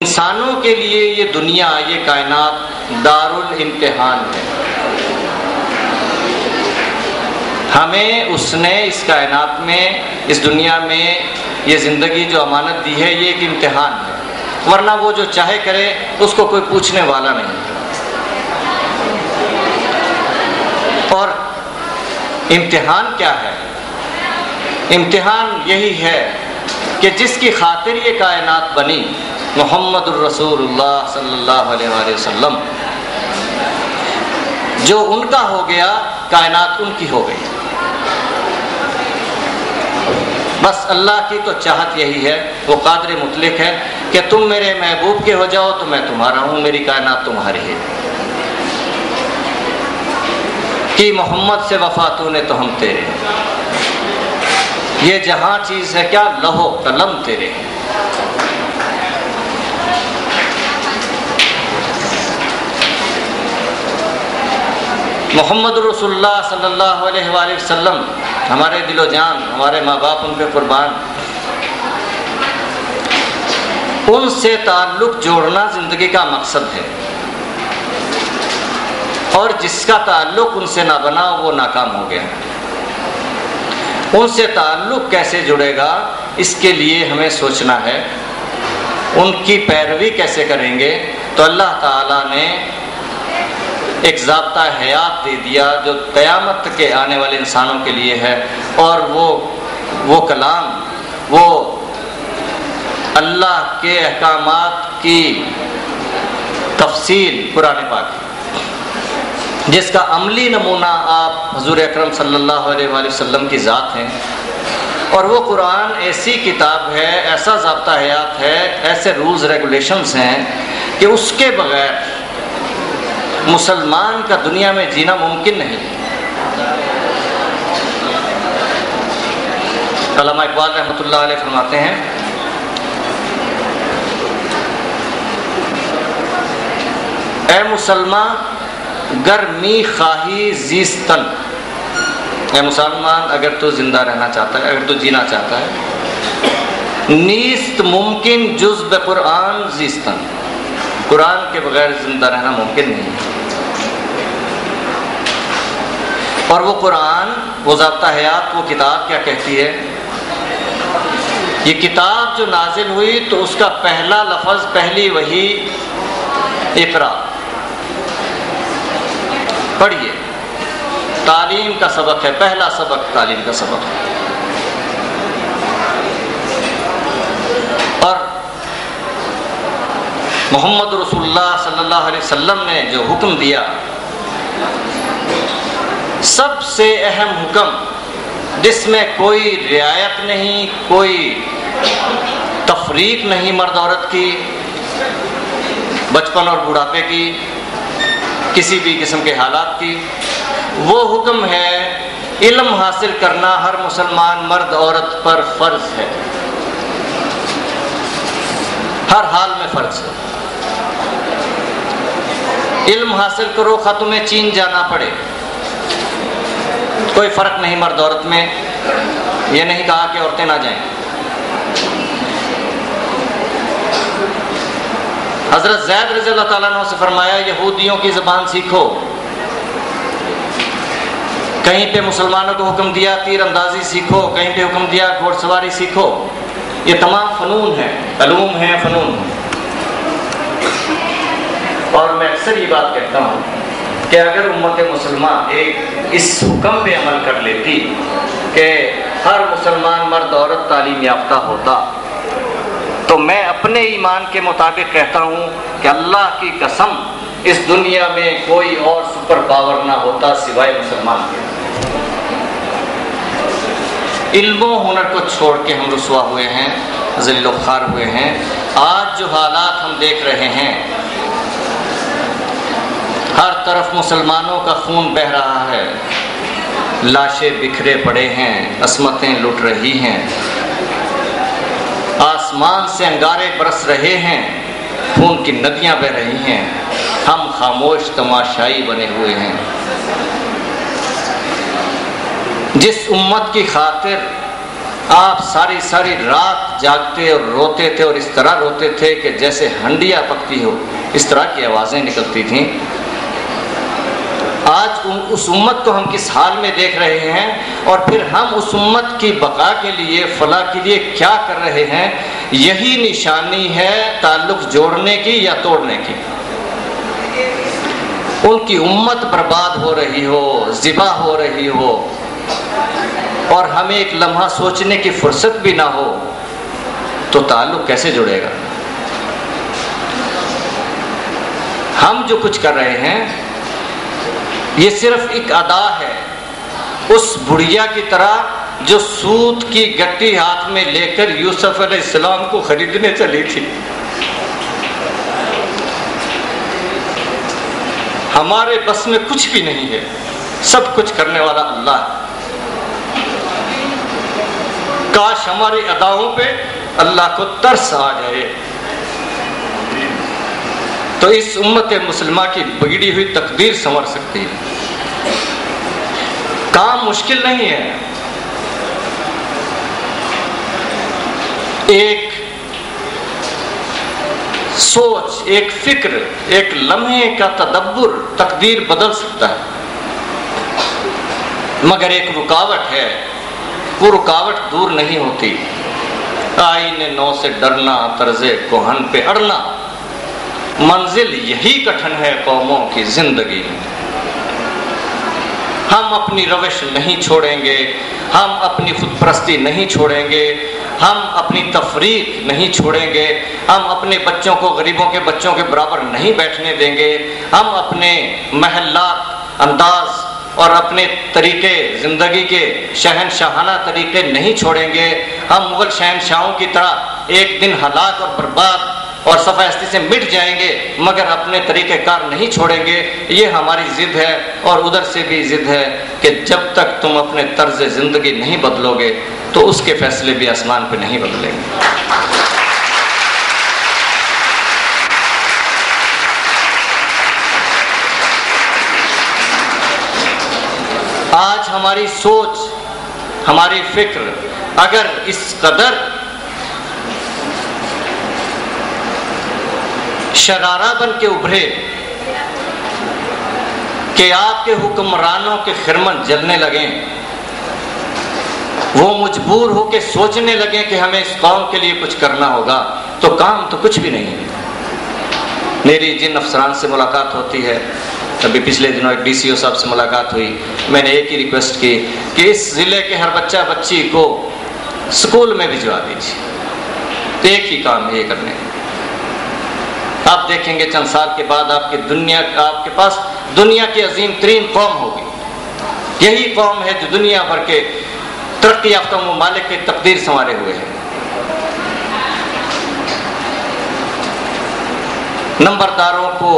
انسانوں کے لیے یہ دنیا، یہ کائنات دار الامتحان ہے. ہمیں اس نے اس کائنات میں، اس دنیا میں یہ زندگی جو امانت دی ہے، یہ ایک امتحان ہے. ورنہ وہ جو چاہے کرے، اس کو کوئی پوچھنے والا نہیں. اور امتحان کیا ہے؟ امتحان یہی ہے کہ جس کی خاطر یہ کائنات بنی، محمد الرسول اللہ صلی اللہ علیہ وآلہ وسلم، جو ان کا ہو گیا، کائنات ان کی ہو گئی. بس اللہ کی تو چاہت یہی ہے، وہ قادر مطلق ہے کہ تم میرے محبوب کے ہو جاؤ تو میں تمہارا ہوں، میری کائنات تمہاری ہے. کہ محمد سے وفا تو نے تو ہم تیرے، یہ جہاں چیز ہے کیا، لوح قلم تیرے. محمد رسول اللہ صلی اللہ علیہ وآلہ وسلم ہمارے دل و جان، ہمارے ماں باپ ان پہ قربان. ان سے تعلق جوڑنا زندگی کا مقصد ہے، اور جس کا تعلق ان سے نہ بنا وہ ناکام ہو گیا. ان سے تعلق کیسے جڑے گا، اس کے لیے ہمیں سوچنا ہے. ان کی پیروی کیسے کریں گے؟ تو اللہ تعالیٰ نے ایک ضابطہ حیات دے دیا جو قیامت کے آنے والے انسانوں کے لیے ہے. اور وہ کلام، وہ اللہ کے احکامات کی تفصیل قرآن پاک، جس کا عملی نمونہ آپ حضور اکرم صلی اللہ علیہ وآلہ وسلم کی ذات ہیں. اور وہ قرآن ایسی کتاب ہے، ایسا ضابطہ حیات ہے، ایسے رولز ریگولیشنز ہیں کہ اس کے بغیر مسلمان کا دنیا میں جینا ممکن نہیں. علامہ اقبال رحمۃ اللہ علیہ فرماتے ہیں، اے مسلمان گر می خواہی زیستن، اے مسلمان اگر تو زندہ رہنا چاہتا ہے، اگر تو جینا چاہتا ہے، نیست ممکن جز بقرآن زیستن، قرآن کے بغیر زندہ رہنا ممکن نہیں. اور وہ قرآن، وہ ضابطہ حیات، وہ کتاب کیا کہتی ہے؟ یہ کتاب جو نازل ہوئی تو اس کا پہلا لفظ، پہلی وحی اقرا، پڑھیے. تعلیم کا سبق ہے، پہلا سبق تعلیم کا سبق ہے. اور محمد رسول اللہ صلی اللہ علیہ وسلم نے جو حکم دیا، سب سے اہم حکم، جس میں کوئی رعایت نہیں، کوئی تفریق نہیں مرد عورت کی، بچپن اور بڑھاپے کی، کسی بھی قسم کے حالات کی. وہ حکم ہے علم حاصل کرنا ہر مسلمان مرد عورت پر فرض ہے، ہر حال میں فرض ہے. علم حاصل کرو، خواہ تمہیں چین جانا پڑے، کوئی فرق نہیں مرد عورت میں. یہ نہیں کہا کہ عورتیں نہ جائیں. حضرت زید رضی اللہ تعالیٰ عنہ سے فرمایا، یہودیوں کی زبان سیکھو. کہیں پہ مسلمانوں کو حکم دیا تیر اندازی سیکھو، کہیں پہ حکم دیا گھوڑ سواری سیکھو. یہ تمام فنون ہیں، علوم ہیں، فنون ہیں. اور میں اکثر یہ بات کہتا ہوں کہ اگر امت مسلمہ ایک اس حکم پہ عمل کر لیتی کہ ہر مسلمان مرد عورت تعلیم یافتہ ہوتا، تو میں اپنے ایمان کے مطابق کہتا ہوں کہ اللہ کی قسم اس دنیا میں کوئی اور سپر پاور نہ ہوتا سوائے مسلمان کے. علم و ہنر کو چھوڑ کے ہم رسوا ہوئے ہیں، ذلیل و خوار ہوئے ہیں. آج جو حالات ہم دیکھ رہے ہیں، ہر طرف مسلمانوں کا خون بہہ رہا ہے، لاشیں بکھرے پڑے ہیں، عصمتیں لٹ رہی ہیں، آسمان سے انگارے برس رہے ہیں، خون کی ندیاں بہہ رہی ہیں. ہم خاموش تماشائی بنے ہوئے ہیں. جس امت کی خاطر آپ ساری رات جاگتے اور روتے تھے، اور اس طرح روتے تھے کہ جیسے ہنڈیا پکتی ہو، اس طرح کی آوازیں نکلتی تھیں۔ آج اس امت کو ہم کس حال میں دیکھ رہے ہیں، اور پھر ہم اس امت کی بقا کے لیے، فلاح کے لیے کیا کر رہے ہیں؟ یہی نشانی ہے تعلق جوڑنے کی یا توڑنے کی۔ ان کی امت برباد ہو رہی ہو، ذبح ہو رہی ہو، اور ہمیں ایک لمحہ سوچنے کی فرصت بھی نہ ہو، تو تعلق کیسے جڑے گا؟ ہم جو کچھ کر رہے ہیں یہ صرف ایک ادا ہے، اس بڑھیا کی طرح جو سوت کی گٹی ہاتھ میں لے کر یوسف علیہ السلام کو خریدنے چلی تھی۔ ہمارے بس میں کچھ بھی نہیں ہے، سب کچھ کرنے والا اللہ ہے۔ کاش ہماری اداؤں پہ اللہ کو ترس آ جائے، تو اس امت مسلمہ کی بگڑی ہوئی تقدیر سنور سکتی ہے۔ کام مشکل نہیں ہے، ایک سوچ، ایک فکر، ایک لمحے کا تدبر تقدیر بدل سکتا ہے، مگر ایک رکاوٹ ہے، وہ رکاوٹ دور نہیں ہوتی۔ آئین نو سے ڈرنا، طرز کوہن پہ اڑنا، منزل یہی کٹھن ہے قوموں کی زندگی میں۔ ہم اپنی روش نہیں چھوڑیں گے، ہم اپنی خود پرستی نہیں چھوڑیں گے، ہم اپنی تفریق نہیں چھوڑیں گے، ہم اپنے بچوں کو غریبوں کے بچوں کے برابر نہیں بیٹھنے دیں گے، ہم اپنے محلات، انداز اور اپنے طریقے زندگی کے شہنشاہانہ طریقے نہیں چھوڑیں گے۔ ہم مغل شہنشاہوں کی طرح ایک دن ہلاک اور برباد اور صفحہ ہستی سے مٹ جائیں گے، مگر اپنے طریقہ کار نہیں چھوڑیں گے۔ یہ ہماری ضد ہے، اور ادھر سے بھی ضد ہے کہ جب تک تم اپنے طرز زندگی نہیں بدلو گے تو اس کے فیصلے بھی آسمان پہ نہیں بدلیں گے۔ آج ہماری سوچ، ہماری فکر اگر اس قدر شرارہ بن کے ابھرے کہ آپ کے حکمرانوں کے خرمن جلنے لگیں، وہ مجبور ہو کے سوچنے لگیں کہ ہمیں اس قوم کے لیے کچھ کرنا ہوگا، تو کام تو کچھ بھی نہیں ہے۔ میری جن افسران سے ملاقات ہوتی ہے، ابھی پچھلے دنوں ایک ڈی سی او صاحب سے ملاقات ہوئی، میں نے ایک ہی ریکویسٹ کی کہ اس ضلع کے ہر بچہ بچی کو اسکول میں بھجوا دیجیے، ایک ہی کام ہے یہ کرنے کا۔ آپ دیکھیں گے چند سال کے بعد آپ کے پاس دنیا کی عظیم ترین قوم ہوگی۔ یہی قوم ہے جو دنیا بھر کے ترقی یافتہ ممالک کی تقدیر سنوارے ہوئے ہیں۔ نمبرداروں کو،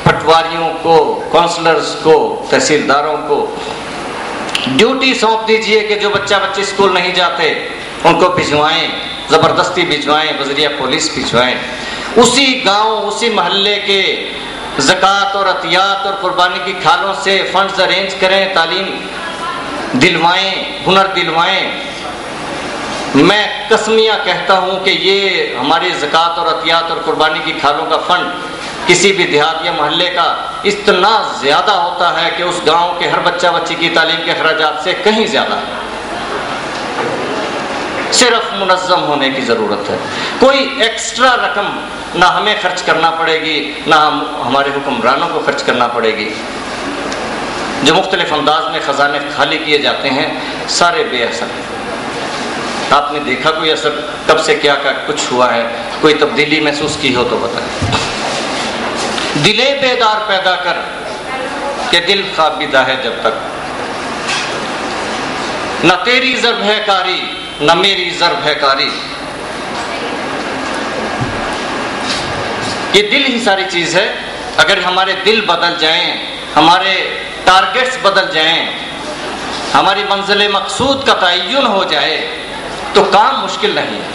پٹواریوں کو، کونسلرز کو، تحصیلداروں کو ڈیوٹی سونپ دیجئے کہ جو بچہ بچی اسکول نہیں جاتے ان کو بھجوائیں، زبردستی بھجوائیں، وزیرہ پولیس بھجوائیں، اسی گاؤں، اسی محلے کے زکوٰۃ اور عطیات اور قربانی کی کھالوں سے فنڈز ارینج کریں، تعلیم دلوائیں، ہنر دلوائیں۔ میں قسمیہ کہتا ہوں کہ یہ ہماری زکوٰۃ اور عطیات اور قربانی کی کھالوں کا فنڈ کسی بھی دیہات یا محلے کا اتنا زیادہ ہوتا ہے کہ اس گاؤں کے ہر بچہ بچی کی تعلیم کے اخراجات سے کہیں زیادہ ہے۔ صرف منظم ہونے کی ضرورت ہے، کوئی ایکسٹرا رقم نہ ہمیں خرچ کرنا پڑے گی، نہ ہمارے حکمرانوں کو خرچ کرنا پڑے گی۔ جو مختلف انداز میں خزانے خالی کیے جاتے ہیں سارے بے اثر ہیں۔ آپ نے دیکھا کوئی اثر کب سے کیا کچھ ہوا ہے؟ کوئی تبدیلی محسوس کی ہو تو بتائیں۔ دلے بیدار پیدا کر کہ دل خوابیدہ ہے جب تک، نہ تیری ضرب ہے کاری نہ میری ضرب ہے کاری۔ یہ دل ہی ساری چیز ہے۔ اگر ہمارے دل بدل جائیں، ہمارے ٹارگٹس بدل جائیں، ہماری منزل مقصود کا تعین ہو جائے تو کام مشکل نہیں ہے۔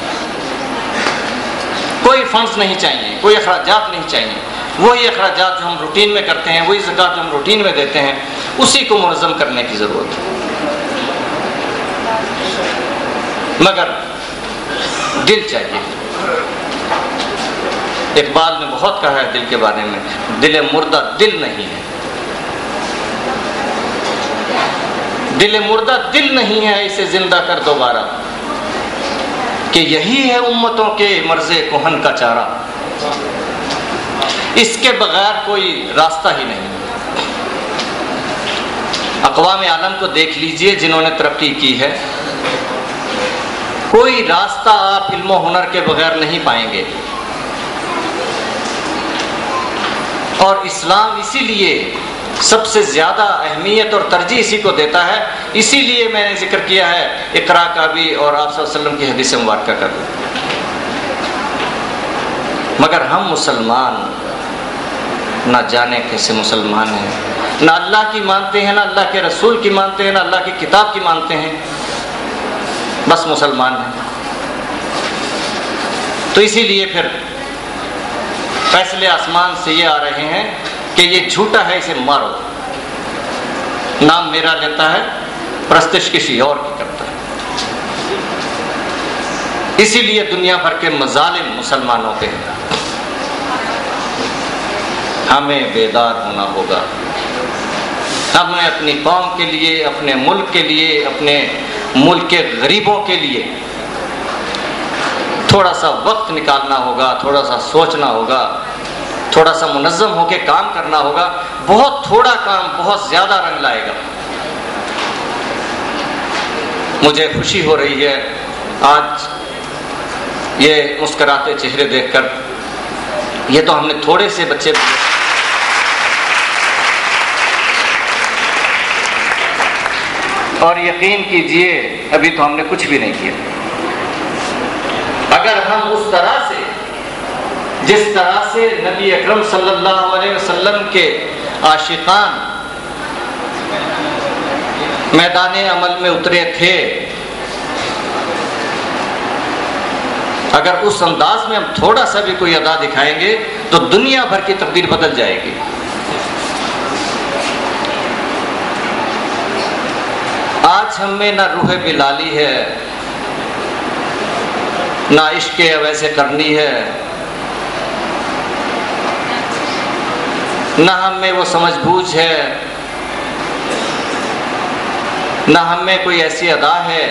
کوئی فنڈز نہیں چاہیے، کوئی اخراجات نہیں چاہیے، وہی اخراجات جو ہم روٹین میں کرتے ہیں، وہی زکوٰۃ جو ہم روٹین میں دیتے ہیں، اسی کو منظم کرنے کی ضرورت ہے۔ مگر دل چاہیے. اقبال نے بہت کہا ہے دل کے بارے میں، دل مردہ دل نہیں ہے، دل مردہ دل نہیں ہے، اسے زندہ کر دوبارہ، کہ یہی ہے امتوں کے مرض کہن کا چارہ، اس کے بغیر کوئی راستہ ہی نہیں. اقوام عالم کو دیکھ لیجئے جنہوں نے ترقی کی ہے، کوئی راستہ آپ علم و ہنر کے بغیر نہیں پائیں گے. اور اسلام اسی لیے سب سے زیادہ اہمیت اور ترجیح اسی کو دیتا ہے، اسی لیے میں نے ذکر کیا ہے اقرا کا بھی اور آپ صلی اللہ علیہ وسلم کی حدیث مبارکہ کا بھی. مگر ہم مسلمان نہ جانے کیسے مسلمان ہیں، نہ اللہ کی مانتے ہیں، نہ اللہ کے رسول کی مانتے ہیں، نہ اللہ کی کتاب کی مانتے ہیں، بس مسلمان ہیں. تو اسی لیے پھر فیصلے آسمان سے یہ آ رہے ہیں کہ یہ جھوٹا ہے، اسے مارو. نام میرا لیتا ہے، پرستش کسی اور کی کرتا ہے. اسی لیے دنیا بھر کے مظالم مسلمانوں پہ ہیں. ہمیں بیدار ہونا ہوگا. ہمیں اپنی قوم کے لیے، اپنے ملک کے لیے، اپنے ملک کے غریبوں کے لیے تھوڑا سا وقت نکالنا ہوگا، تھوڑا سا سوچنا ہوگا، تھوڑا سا منظم ہو کے کام کرنا ہوگا. بہت تھوڑا کام بہت زیادہ رنگ لائے گا. مجھے خوشی ہو رہی ہے آج یہ مسکراتے چہرے دیکھ کر. یہ تو ہم نے تھوڑے سے بچے اور یقین کیجئے ابھی تو ہم نے کچھ بھی نہیں کیا. اگر ہم اس طرح سے، جس طرح سے نبی اکرم صلی اللہ علیہ وسلم کے عاشقان میدان عمل میں اترے تھے، اگر اس انداز میں ہم تھوڑا سا بھی کوئی ادا دکھائیں گے تو دنیا بھر کی تقدیر بدل جائے گی. آج ہم میں نہ روح بلالی ہے، نہ عشق ویسے کرنی ہے، نہ ہم میں وہ سمجھ بوجھ ہے، نہ ہم میں کوئی ایسی ادا ہے.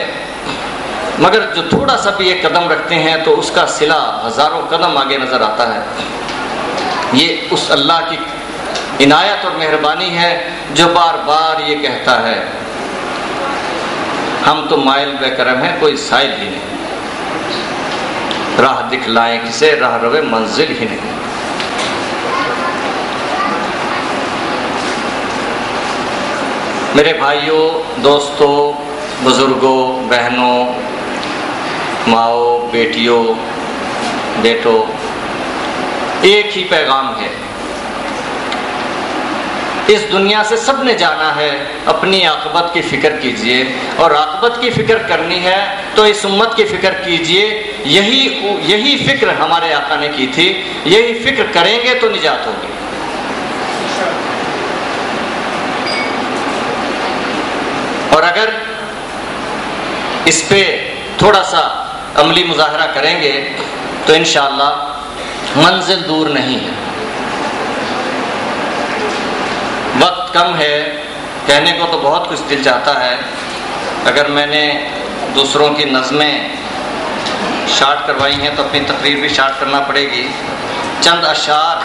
مگر جو تھوڑا سا بھی ایک قدم رکھتے ہیں تو اس کا صلہ ہزاروں قدم آگے نظر آتا ہے. یہ اس اللہ کی عنایت اور مہربانی ہے جو بار بار یہ کہتا ہے ہم تو مائل بے کرم ہیں، کوئی سائل ہی نہیں، راہ دکھلائیں کسے، راہ روے منزل ہی نہیں. میرے بھائیوں، دوستوں، بزرگوں، بہنوں، ماؤں، بیٹیوں، بیٹوں، ایک ہی پیغام ہے. اس دنیا سے سب نے جانا ہے، اپنی عاقبت کی فکر کیجئے، اور عاقبت کی فکر کرنی ہے تو اس امت کی فکر کیجئے. یہی فکر ہمارے آقا نے کی تھی، یہی فکر کریں گے تو نجات ہوگی. اور اگر اس پہ تھوڑا سا عملی مظاہرہ کریں گے تو انشاءاللہ منزل دور نہیں ہے. وقت کم ہے، کہنے کو تو بہت کچھ دل چاہتا ہے. اگر میں نے دوسروں کی نظمیں شارٹ کروائی ہیں تو اپنی تقریر بھی شارٹ کرنا پڑے گی. چند اشعار،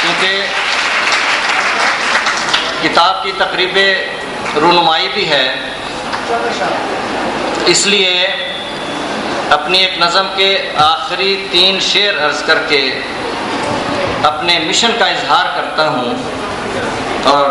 کیونکہ کتاب کی تقریب رونمائی بھی ہے، اس لیے اپنی ایک نظم کے آخری 3 شعر عرض کر کے اپنے مشن کا اظہار کرتا ہوں اور